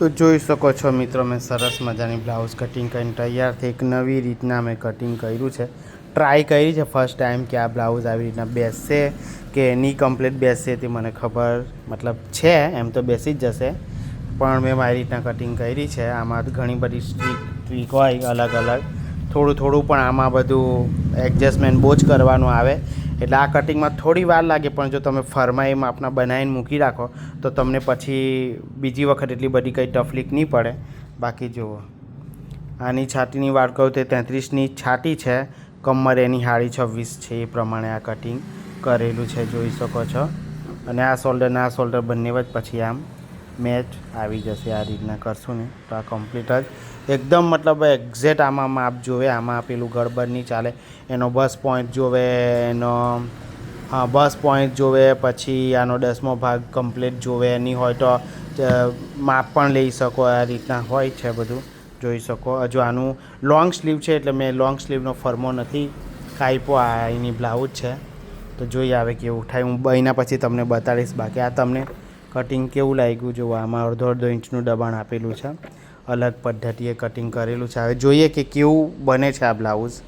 તો જોઈ શકો છો મિત્રો, મેં સરસ મજાની બ્લાઉઝ કટિંગ કરીને તૈયાર થઈ. એક નવી રીતના મેં કટિંગ કર્યું છે, ટ્રાય કરી છે ફર્સ્ટ ટાઈમ કે આ બ્લાઉઝ આવી રીતના બેસશે કે નહીં કમ્પ્લીટ બેસશે તે મને ખબર મતલબ છે, એમ તો બેસી જ જશે, પણ મેં મારી રીતના કટિંગ કરી છે. આમાં ઘણી બધી ટ્રીક હોય અલગ અલગ, થોડું થોડું પણ આમાં બધું એડજસ્ટમેન્ટ બહુ જ કરવાનું આવે. એટલે આ કટિંગમાં થોડી વાર લાગે, પણ જો તમે ફરમાઈ માપના બનાવીને મૂકી રાખો તો તમને પછી બીજી વખત એટલી બધી કંઈ તકલીફ નહીં પડે. બાકી જુઓ, આની છાતીની વાત કરું તો 33ની છાતી છે, કમર એની 26.5 છે. એ પ્રમાણે આ કટિંગ કરેલું છે, જોઈ શકો છો. અને આ શોલ્ડર આ શોલ્ડર બંને જ પછી આમ મેચ આવી જશે. આ રીતના કરશું ને તો આ કમ્પ્લીટ જ એકદમ મતલબ એક્ઝેક્ટ આમાં માપ જોવે. આમાં પેલું ગડબડ નહીં ચાલે. એનો બસ પોઈન્ટ જોવે, એનો બસ પોઈન્ટ જોવે, પછી આનો 10મો ભાગ કમ્પ્લીટ જોવે. નહીં હોય તો માપ પણ લઈ શકો. આ રીતના હોય છે બધું, જોઈ શકો. હજુ આનું લોંગ સ્લીવ છે એટલે મેં લોંગ સ્લીવનો ફરમો નથી કાપ્યો. આ એની બ્લાઉઝ છે તો જોઈ આવે કેવું થાય. હું બહીના પછી તમને બતાડીશ. બાકી આ તમને કટિંગ કેવું લાગ્યું જુઓ. આમાં અડધો ઇંચનું દબાણ આપેલું છે, અલગ પદ્ધતિએ કટિંગ કરેલું છે. હવે જોઈએ કે કેવું બને છે આ બ્લાઉઝ.